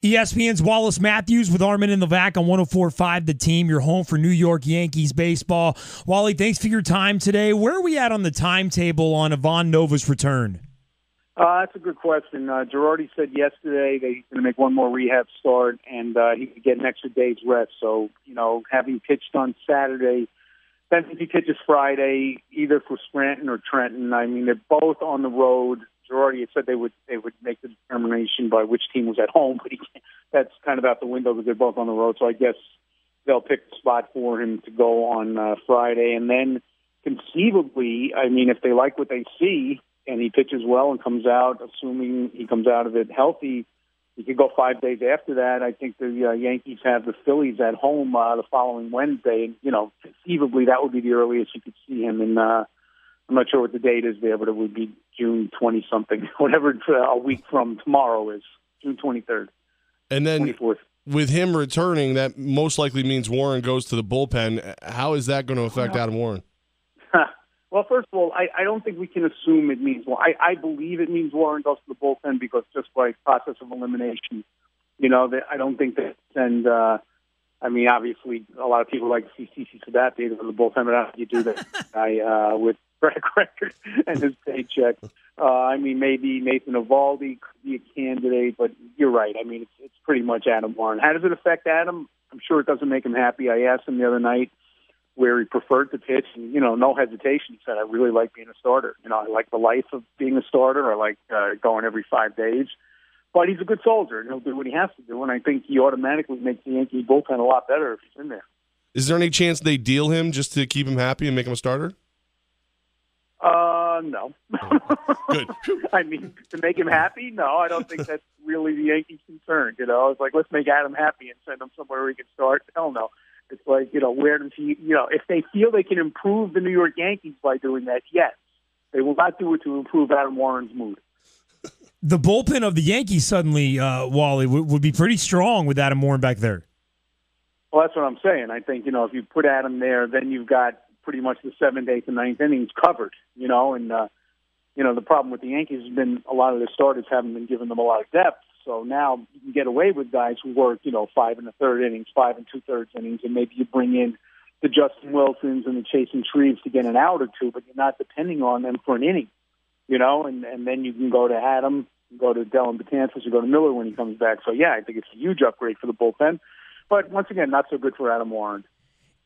ESPN's Wallace Matthews with Armen and Levack on 104.5 The Team, your home for New York Yankees baseball. Wally, thanks for your time today. Where are we at on the timetable on Ivan Nova's return? That's a good question. Girardi said yesterday that he's going to make one more rehab start, and he could get an extra day's rest. So, having pitched on Saturday, then if he pitches Friday, either for Scranton or Trenton, I mean, they're both on the road. Girardi had said they would make the determination by which team was at home, but that's kind of out the window because they're both on the road. So I guess they'll pick a spot for him to go on Friday. And then conceivably, I mean, if they like what they see and he pitches well and comes out, assuming he comes out of it healthy, he could go 5 days after that. I think the Yankees have the Phillies at home the following Wednesday. And, conceivably that would be the earliest you could see him. And I'm not sure what the date is there, but it would be June 20-something, whatever a week from tomorrow is, June 23rd. And then 24th. With him returning, that most likely means Warren goes to the bullpen. How is that going to affect Adam Warren? Well, first of all, I don't think we can assume it means Warren. I believe it means Warren goes to the bullpen because just by process of elimination, I don't think that send. Obviously, a lot of people like to see CC Sabathia to the bullpen, but how do you do that with track record and his paycheck? Maybe Nathan Eovaldi could be a candidate, but you're right. I mean, it's pretty much Adam Warren. How does it affect Adam? I'm sure it doesn't make him happy. I asked him the other night where he preferred to pitch, and, no hesitation. He said, I really like being a starter. I like the life of being a starter. I like going every 5 days. But he's a good soldier, and he'll do what he has to do, and I think he automatically makes the Yankee bullpen a lot better if he's in there. Is there any chance they deal him just to keep him happy and make him a starter? No. Good. I mean, to make him happy? No, I don't think that's really the Yankees' concern. It's like, let's make Adam happy and send him somewhere where he can start. Hell no. It's like, where does he, if they feel they can improve the New York Yankees by doing that, yes. They will not do it to improve Adam Warren's mood. The bullpen of the Yankees suddenly, Wally, would be pretty strong with Adam Warren back there. Well, that's what I'm saying. I think, if you put Adam there, then you've got pretty much the 7th, 8th, and 9th innings covered, the problem with the Yankees has been a lot of their starters haven't been giving them a lot of depth. So now you can get away with guys who work, 5 1/3 innings, 5 2/3 innings, and maybe you bring in the Justin Wilsons and the Chasen Shreves to get an out or two, but you're not depending on them for an inning, and then you can go to Adam, go to Dellin Betances, or go to Miller when he comes back. So, yeah, I think it's a huge upgrade for the bullpen. But, once again, not so good for Adam Warren.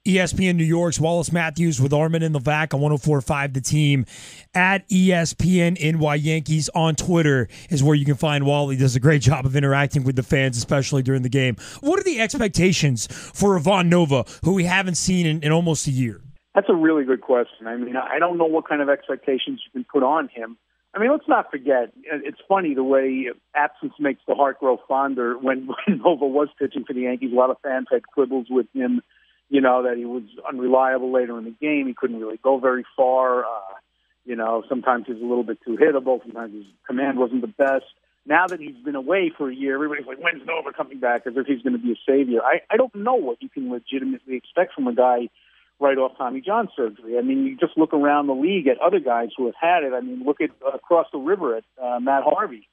ESPN New York's Wallace Matthews with Armen and Levack on 104.5 The Team. At ESPN NY Yankees on Twitter is where you can find Wally. Does a great job of interacting with the fans, especially during the game. What are the expectations for Ivan Nova, who we haven't seen in almost a year? That's a really good question. I mean, I don't know what kind of expectations you can put on him. I mean, let's not forget, it's funny the way absence makes the heart grow fonder. When Nova was pitching for the Yankees, a lot of fans had quibbles with him, that he was unreliable later in the game. He couldn't really go very far. Sometimes he's a little bit too hittable. Sometimes his command wasn't the best. Now that he's been away for a year, everybody's like, when's Nova coming back? As if he's going to be a savior. I don't know what you can legitimately expect from a guy right off Tommy John surgery. I mean, you just look around the league at other guys who have had it. I mean, look at across the river at Matt Harvey.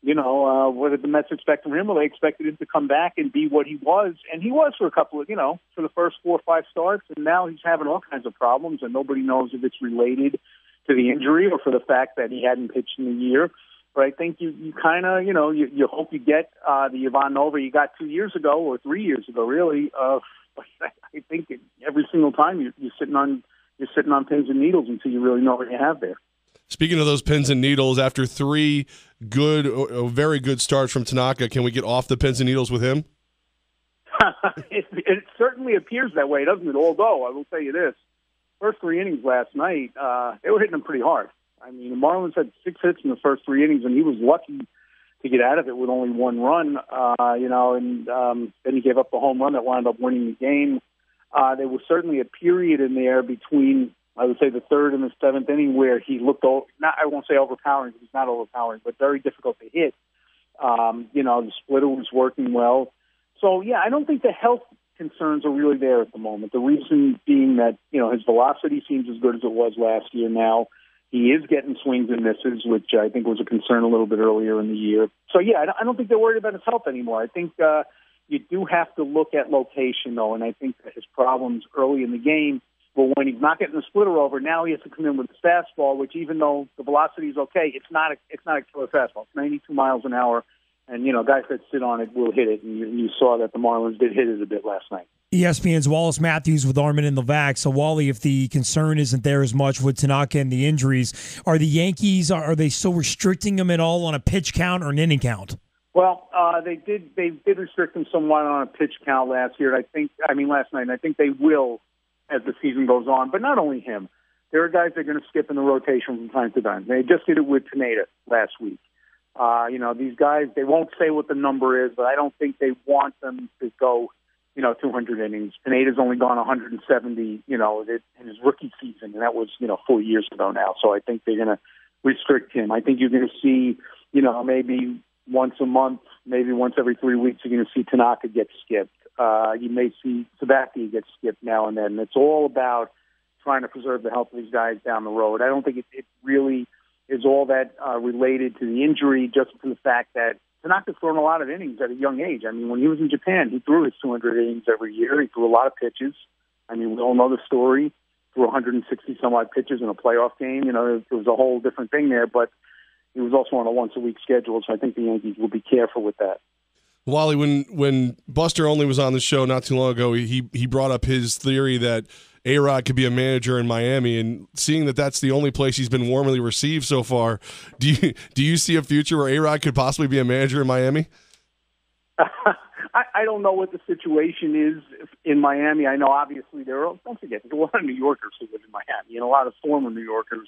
What did the Mets expect from him? Well, they expected him to come back and be what he was. And he was for a couple of, for the first 4 or 5 starts. And now he's having all kinds of problems, and nobody knows if it's related to the injury or for the fact that he hadn't pitched in a year. But I think you kind of, you hope you get the Ivan Nova you got 2 years ago or 3 years ago, really. I think every single time you're sitting on pins and needles until you really know what you have there. Speaking of those pins and needles, after 3 good, very good starts from Tanaka, can we get off the pins and needles with him? It certainly appears that way, doesn't it? Although, I will tell you this, first 3 innings last night, they were hitting him pretty hard. I mean, the Marlins had 6 hits in the first 3 innings, and he was lucky to get out of it with only 1 run, and then he gave up the home run that wound up winning the game. There was certainly a period in there between, I would say, the 3rd and the 7th inning where he looked, I won't say overpowering, because he's not overpowering, but very difficult to hit. The splitter was working well. So, yeah, I don't think the health concerns are really there at the moment. The reason being that, his velocity seems as good as it was last year now. He is getting swings and misses, which I think was a concern a little bit earlier in the year. So, yeah, I don't think they're worried about his health anymore. I think you do have to look at location, though, and I think that his problems early in the game, but when he's not getting the splitter over, now he has to come in with a fastball, which even though the velocity is okay, it's not a killer fastball. It's 92 miles an hour, and, guys that sit on it will hit it, and you saw that the Marlins did hit it a bit last night. ESPN's Wallace Matthews with Armen and Levack. So, Wally, if the concern isn't there as much with Tanaka and the injuries, are the Yankees, are they still restricting him at all on a pitch count or an inning count? Well, they did restrict him somewhat on a pitch count last night. And I think they will as the season goes on. But not only him. There are guys that are going to skip in the rotation from time to time. They just did it with Tanaka last week. These guys, they won't say what the number is, but I don't think they want them to go 200 innings. Pineda's only gone 170, in his rookie season, and that was, 4 years ago now. So I think they're going to restrict him. I think you're going to see, maybe once a month, maybe once every 3 weeks, you're going to see Tanaka get skipped. You may see Levack get skipped now and then. It's all about trying to preserve the health of these guys down the road. I don't think it really is all that related to the injury, just to the fact that Tanaka's thrown a lot of innings at a young age. I mean, when he was in Japan, he threw his 200 innings every year. He threw a lot of pitches. I mean, we all know the story. Threw 160-some-odd pitches in a playoff game. It was a whole different thing there, but he was also on a once-a-week schedule, so I think the Yankees will be careful with that. Wally, when Buster Olney was on the show not too long ago, he brought up his theory that ARod could be a manager in Miami, and seeing that that's the only place he's been warmly received so far, do you see a future where ARod could possibly be a manager in Miami? I don't know what the situation is in Miami. I know obviously don't forget, there's a lot of New Yorkers who live in Miami, and a lot of former New Yorkers.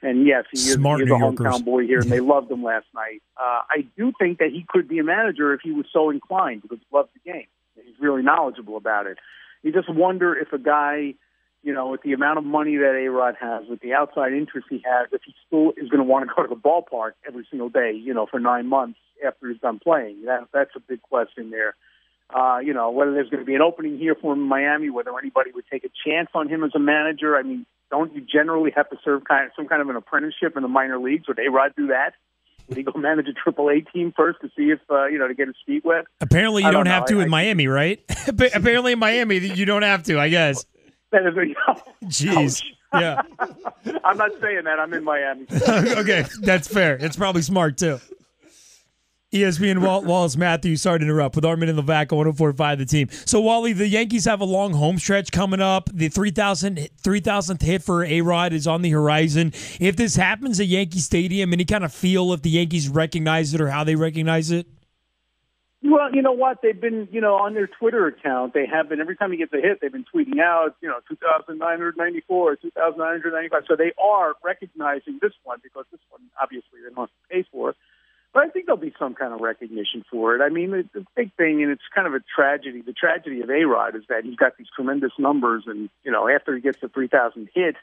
And yes, he is a hometown boy here, and they loved him last night. I do think that he could be a manager if he was so inclined, because he loves the game. He's really knowledgeable about it. You just wonder if a guy, with the amount of money that ARod has, with the outside interest he has, if he still is going to want to go to the ballpark every single day, for 9 months after he's done playing. That's a big question there. Whether there's going to be an opening here for him in Miami, whether anybody would take a chance on him as a manager. I mean, don't you generally have to serve some kind of an apprenticeship in the minor leagues? Would ARod do that? Would he go manage a AAA team first to see if, to get his feet wet? Apparently you don't have to in Miami, right? Apparently in Miami you don't have to, I guess. That is Jeez. Yeah. I'm not saying that. I'm in Miami. Okay, that's fair. It's probably smart, too. ESPN Wallace Matthews, sorry to interrupt, with Armen and Levack on 104.5 The Team. So, Wally, the Yankees have a long home stretch coming up. The 3,000th hit for ARod is on the horizon. If this happens at Yankee Stadium, any kind of feel if the Yankees recognize it or how they recognize it? Well, you know what? They've been, on their Twitter account, they have been, every time he gets a hit, they've been tweeting out, 2,994, 2,995. So they are recognizing this one, because this one, obviously, they must pay for. But I think there'll be some kind of recognition for it. I mean, the big thing, and it's kind of a tragedy, the tragedy of ARod is that he's got these tremendous numbers, and, after he gets the 3,000 hit,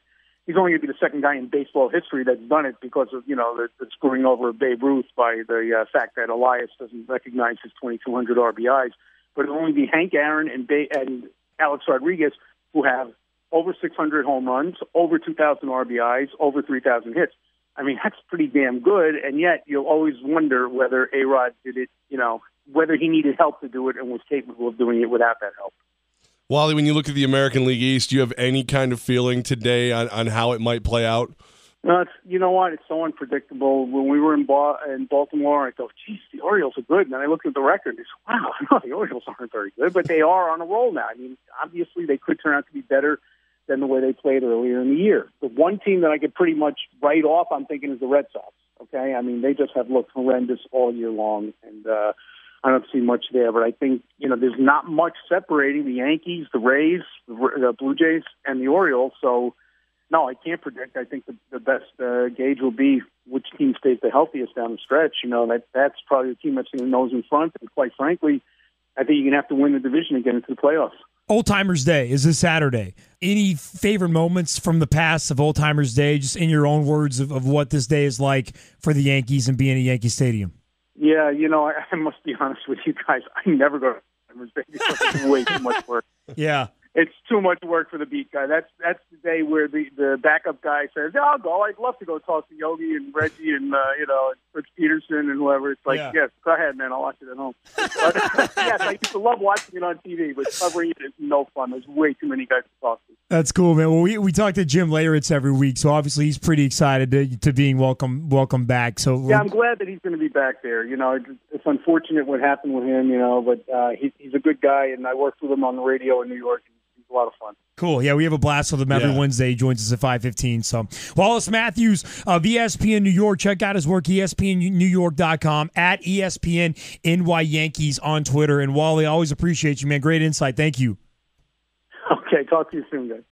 he's only going to be the second guy in baseball history that's done it because of, the screwing over of Babe Ruth by the fact that Elias doesn't recognize his 2,200 RBIs. But it'll only be Hank Aaron and Alex Rodriguez who have over 600 home runs, over 2,000 RBIs, over 3,000 hits. I mean, that's pretty damn good, and yet you'll always wonder whether ARod did it, whether he needed help to do it and was capable of doing it without that help. Wally, when you look at the American League East, do you have any kind of feeling today on how it might play out? You know what? It's so unpredictable. When we were in Baltimore, I thought, geez, the Orioles are good. And then I looked at the record and I said, wow, no, the Orioles aren't very good, but they are on a roll now. I mean, obviously they could turn out to be better than the way they played earlier in the year. The one team that I could pretty much write off, I'm thinking, is the Red Sox. Okay? I mean, they just have looked horrendous all year long, and I don't see much there. But I think, there's not much separating the Yankees, the Rays, the Blue Jays, and the Orioles. So, no, I can't predict. I think the best gauge will be which team stays the healthiest down the stretch. That's probably the team that's going to nose in front. And quite frankly, I think you're going to have to win the division and get into the playoffs. Old Timers Day is this Saturday. Any favorite moments from the past of Old Timers Day, just in your own words of what this day is like for the Yankees and being at Yankee Stadium? Yeah, I must be honest with you guys. I never go to Old Timers Day because it's way too much work. Yeah. it's too much work for the beat guy. That's the day where the backup guy says, "Yeah, I'll go. I'd love to go talk to Yogi and Reggie and Rich Peterson and whoever." It's like, yes, go ahead, man. I'll watch it at home. But, yes, I used to love watching it on TV, but covering it is no fun. There's way too many guys to talk to. That's cool, man. Well, we talk to Jim Leyritz every week, so obviously he's pretty excited to being welcome back. So yeah, I'm glad that he's going to be back there. It's unfortunate what happened with him, but he's a good guy, and I worked with him on the radio in New York. He's a lot of fun. Cool. Yeah, we have a blast with him every Wednesday. He joins us at 5:15. So Wallace Matthews of ESPN New York. Check out his work, ESPNNewYork.com, at ESPN NY Yankees on Twitter. And Wally, I always appreciate you, man. Great insight. Thank you. Okay, talk to you soon, guys.